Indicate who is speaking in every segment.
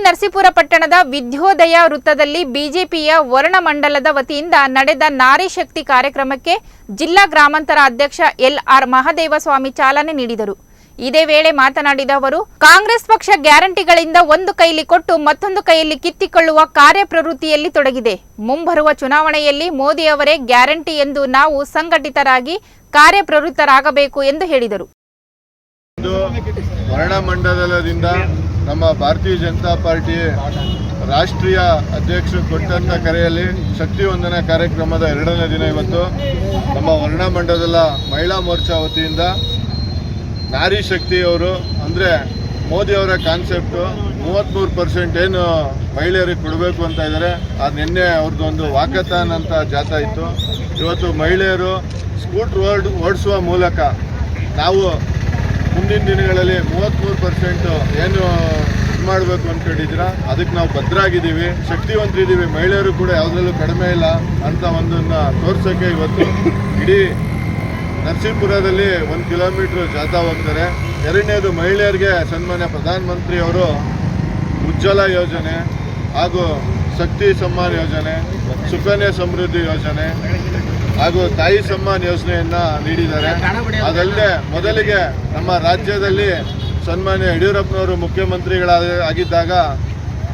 Speaker 1: ನರಸೀಪುರ ಪಟ್ಟಣದ ವಿದ್ಯೋದಯ ವೃತ್ತದಲ್ಲಿ ಬಿಜೆಪಿಯ ವರ್ಣಮಂಡಲದ ವತಿಯಿಂದ ನಡೆದ ನಾರಿ ಶಕ್ತಿ ಕಾರ್ಯಕ್ರಮಕ್ಕೆ ಜಿಲ್ಲಾ ಗ್ರಾಮಾಂತರ ಅಧ್ಯಕ್ಷ ಎಲ್.ಆರ್. ಮಹದೇವಸ್ವಾಮಿ ಚಾಲನೆ ನೀಡಿದರು. ಇದೇ ವೇಳೆ ಮಾತನಾಡಿದ ಅವರು, ಕಾಂಗ್ರೆಸ್ ಪಕ್ಷ ಗ್ಯಾರಂಟಿಗಳಿಂದ ಒಂದು ಕೈಲಿ ಕೊಟ್ಟು ಮತ್ತೊಂದು ಕೈಯಲ್ಲಿ ಕಿತ್ತಿಕೊಳ್ಳುವ ಕಾರ್ಯಪ್ರವೃತ್ತಿಯಲ್ಲಿ ತೊಡಗಿದೆ. ಮುಂಬರುವ ಚುನಾವಣೆಯಲ್ಲಿ ಮೋದಿ ಅವರೇ ಗ್ಯಾರಂಟಿ ಎಂದು ನಾವು ಸಂಘಟಿತರಾಗಿ ಕಾರ್ಯಪ್ರವೃತ್ತರಾಗಬೇಕು ಎಂದು ಹೇಳಿದರು.
Speaker 2: ವರ್ಣಮಂಡಲದಿಂದ ನಮ್ಮ ಭಾರತೀಯ ಜನತಾ ಪಾರ್ಟಿ ರಾಷ್ಟ್ರೀಯ ಅಧ್ಯಕ್ಷರು ಕೊಟ್ಟಂತ ಕರೆಯಲ್ಲಿ ಶಕ್ತಿ ವಂದನಾ ಕಾರ್ಯಕ್ರಮದ 2ನೇ ದಿನ ಇವತ್ತು ನಮ್ಮ ವರ್ಣಮಂಡಲದ ಮಹಿಳಾ ಮೋರ್ಚಾ ವತಿಯಿಂದ ನಾರಿ ಶಕ್ತಿಯವರು ಅಂದರೆ ಮೋದಿ ಅವರ ಕಾನ್ಸೆಪ್ಟು 33% ಏನು ಮಹಿಳೆಯರಿಗೆ ಕೊಡಬೇಕು ಅಂತ ಇದ್ದಾರೆ. ಅದು ನಿನ್ನೆ ಅವ್ರದ್ದೊಂದು ವಾಕಥಾನ್ ಅಂತ ಜಾಥಾ ಇತ್ತು. ಇವತ್ತು ಮಹಿಳೆಯರು ಸ್ಕೂಟ್ರ್ ಓಡಿಸುವ ಮೂಲಕ ನಾವು ಮುಂದಿನ ದಿನಗಳಲ್ಲಿ 33% ಏನು ಮಾಡಬೇಕು ಅಂದ್ಕೊಂಡಿದ್ದೀರಾ, ಅದಕ್ಕೆ ನಾವು ಭದ್ರಾಗಿದ್ದೀವಿ, ಶಕ್ತಿವಂತರಿದ್ದೀವಿ, ಮಹಿಳೆಯರು ಕೂಡ ಯಾವುದ್ರಲ್ಲೂ ಕಡಿಮೆ ಇಲ್ಲ ಅಂತ ಒಂದನ್ನು ತೋರ್ಸೋಕ್ಕೆ ಇವತ್ತು ಇಡೀ ನರಸೀಪುರದಲ್ಲಿ 1 ಕಿಲೋಮೀಟ್ರ್ ಜಾಥಾ ಹೋಗ್ತಾರೆ. ಎರಡನೇದು ಮಹಿಳೆಯರಿಗೆ ಸನ್ಮಾನ್ಯ ಪ್ರಧಾನಮಂತ್ರಿಯವರು ಉಜ್ವಲ ಯೋಜನೆ ಹಾಗೂ ಶಕ್ತಿ ಸಮ್ಮಾನ್ ಯೋಜನೆ, ಸುಕನ್ಯಾ ಸಮೃದ್ಧಿ ಯೋಜನೆ ಹಾಗೂ ತಾಯಿ ಸಮ್ಮಾನ್ ಯೋಜನೆಯನ್ನು ನೀಡಿದ್ದಾರೆ. ಅದಲ್ಲದೆ ಮೊದಲಿಗೆ ನಮ್ಮ ರಾಜ್ಯದಲ್ಲಿ ಸನ್ಮಾನ್ಯ ಯಡಿಯೂರಪ್ಪನವರು ಮುಖ್ಯಮಂತ್ರಿಗಳಾಗಿದ್ದಾಗ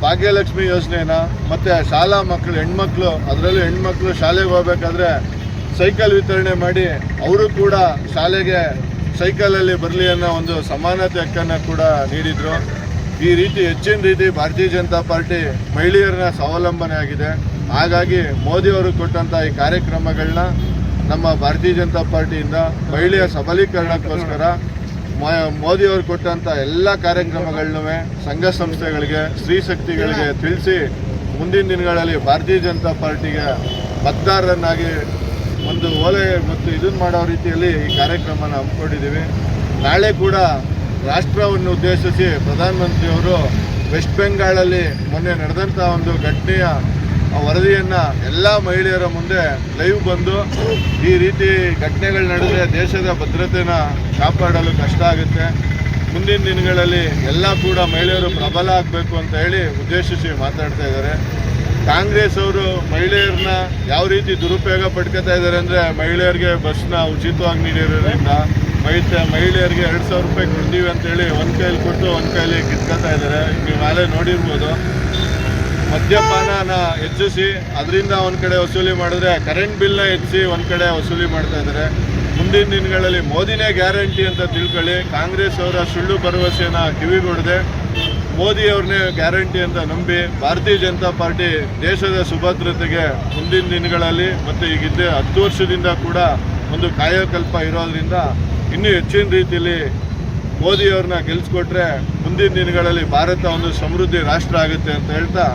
Speaker 2: ಭಾಗ್ಯಲಕ್ಷ್ಮಿ ಯೋಜನೆನ ಮತ್ತು ಶಾಲಾ ಮಕ್ಕಳು ಹೆಣ್ಮಕ್ಳು, ಅದರಲ್ಲೂ ಹೆಣ್ಮಕ್ಳು ಶಾಲೆಗೆ ಹೋಗಬೇಕಾದ್ರೆ ಸೈಕಲ್ ವಿತರಣೆ ಮಾಡಿ ಅವರು ಕೂಡ ಶಾಲೆಗೆ ಸೈಕಲಲ್ಲಿ ಬರಲಿ ಅನ್ನೋ ಒಂದು ಸಮಾನತೆ ಹಕ್ಕನ್ನು ಕೂಡ ನೀಡಿದರು. ಈ ರೀತಿ ಹೆಚ್ಚಿನ ರೀತಿ ಭಾರತೀಯ ಜನತಾ ಪಾರ್ಟಿ ಮಹಿಳೆಯರನ್ನ ಸ್ವಾವಲಂಬನೆ ಆಗಿದೆ. ಹಾಗಾಗಿ ಮೋದಿಯವರು ಕೊಟ್ಟಂಥ ಈ ಕಾರ್ಯಕ್ರಮಗಳನ್ನ ನಮ್ಮ ಭಾರತೀಯ ಜನತಾ ಪಾರ್ಟಿಯಿಂದ ಮಹಿಳೆಯ ಸಬಲೀಕರಣಕ್ಕೋಸ್ಕರ ಮೋದಿಯವರು ಕೊಟ್ಟಂಥ ಎಲ್ಲ ಕಾರ್ಯಕ್ರಮಗಳನ್ನೂ ಸಂಘ ಸಂಸ್ಥೆಗಳಿಗೆ, ಸ್ತ್ರೀ ಶಕ್ತಿಗಳಿಗೆ ತಿಳಿಸಿ ಮುಂದಿನ ದಿನಗಳಲ್ಲಿ ಭಾರತೀಯ ಜನತಾ ಪಾರ್ಟಿಗೆ ಮತದಾರರನ್ನಾಗಿ ಒಂದು ಓಲೆ ಮತ್ತು ಇದನ್ನು ಮಾಡೋ ರೀತಿಯಲ್ಲಿ ಈ ಕಾರ್ಯಕ್ರಮನ ಹಮ್ಮಿಕೊಂಡಿದ್ದೀವಿ. ನಾಳೆ ಕೂಡ ರಾಷ್ಟ್ರವನ್ನು ಉದ್ದೇಶಿಸಿ ಪ್ರಧಾನಮಂತ್ರಿಯವರು ವೆಸ್ಟ್ ಬೆಂಗಾಳಲ್ಲಿ ಮೊನ್ನೆ ನಡೆದಂಥ ಒಂದು ಘಟನೆಯ ವರದಿಯನ್ನು ಎಲ್ಲ ಮಹಿಳೆಯರ ಮುಂದೆ ಲೈವ್ ಬಂದು ಈ ರೀತಿ ಘಟನೆಗಳು ನಡೆದರೆ ದೇಶದ ಭದ್ರತೆನ ಕಾಪಾಡಲು ಕಷ್ಟ ಆಗುತ್ತೆ, ಮುಂದಿನ ದಿನಗಳಲ್ಲಿ ಎಲ್ಲ ಕೂಡ ಮಹಿಳೆಯರು ಪ್ರಬಲ ಆಗಬೇಕು ಅಂತ ಹೇಳಿ ಉದ್ದೇಶಿಸಿ ಮಾತಾಡ್ತಾ ಇದ್ದಾರೆ. ಕಾಂಗ್ರೆಸ್ ಅವರು ಮಹಿಳೆಯರನ್ನ ಯಾವ ರೀತಿ ದುರುಪಯೋಗ ಪಡ್ಕೊತಾ ಇದ್ದಾರೆ ಅಂದರೆ, ಮಹಿಳೆಯರಿಗೆ ಬಸ್ನ ಉಚಿತವಾಗಿ ನೀಡಿರೋದ್ರಿಂದ ಮಹಿಳೆಯರಿಗೆ 2,000 ರೂಪಾಯಿ ಕೊಡ್ತೀವಿ ಅಂತೇಳಿ ಒಂದು ಕೈಲಿ ಕೊಟ್ಟು ಒಂದು ಕೈಲಿ ಕಿತ್ಕೊತಾ ಇದ್ದಾರೆ. ನೀವು ನಾಳೆ ನೋಡಿರ್ಬೋದು. ಮದ್ಯಪಾನನ ಹೆಚ್ಚಿಸಿ ಅದರಿಂದ ಒಂದು ಕಡೆ ವಸೂಲಿ ಮಾಡಿದ್ರೆ ಕರೆಂಟ್ ಬಿಲ್ನ ಹೆಚ್ಚಿಸಿ ಒಂದು ಕಡೆ ವಸೂಲಿ ಮಾಡ್ತಾ ಇದ್ದಾರೆ. ಮುಂದಿನ ದಿನಗಳಲ್ಲಿ ಮೋದಿನೇ ಗ್ಯಾರಂಟಿ ಅಂತ ತಿಳ್ಕೊಳ್ಳಿ. ಕಾಂಗ್ರೆಸ್ ಅವರ ಸುಳ್ಳು ಭರವಸೆನ ಕಿವಿಗೊಡದೆ ಮೋದಿಯವ್ರನ್ನೇ ಗ್ಯಾರಂಟಿ ಅಂತ ನಂಬಿ ಭಾರತೀಯ ಜನತಾ ಪಾರ್ಟಿ ದೇಶದ ಸುಭದ್ರತೆಗೆ ಮುಂದಿನ ದಿನಗಳಲ್ಲಿ ಮತ್ತು ಈಗಿದ್ದ 10 ವರ್ಷದಿಂದ ಕೂಡ ಒಂದು ಕಾಯಕಲ್ಪ ಇರೋದ್ರಿಂದ ಇನ್ನೂ ಹೆಚ್ಚಿನ ರೀತಿಯಲ್ಲಿ ಮೋದಿಯವ್ರನ್ನ ಗೆಲ್ಲಿಸ್ಕೊಟ್ರೆ ಮುಂದಿನ ದಿನಗಳಲ್ಲಿ ಭಾರತ ಒಂದು ಸಮೃದ್ಧಿ ರಾಷ್ಟ್ರ ಆಗುತ್ತೆ ಅಂತ ಹೇಳ್ತಾ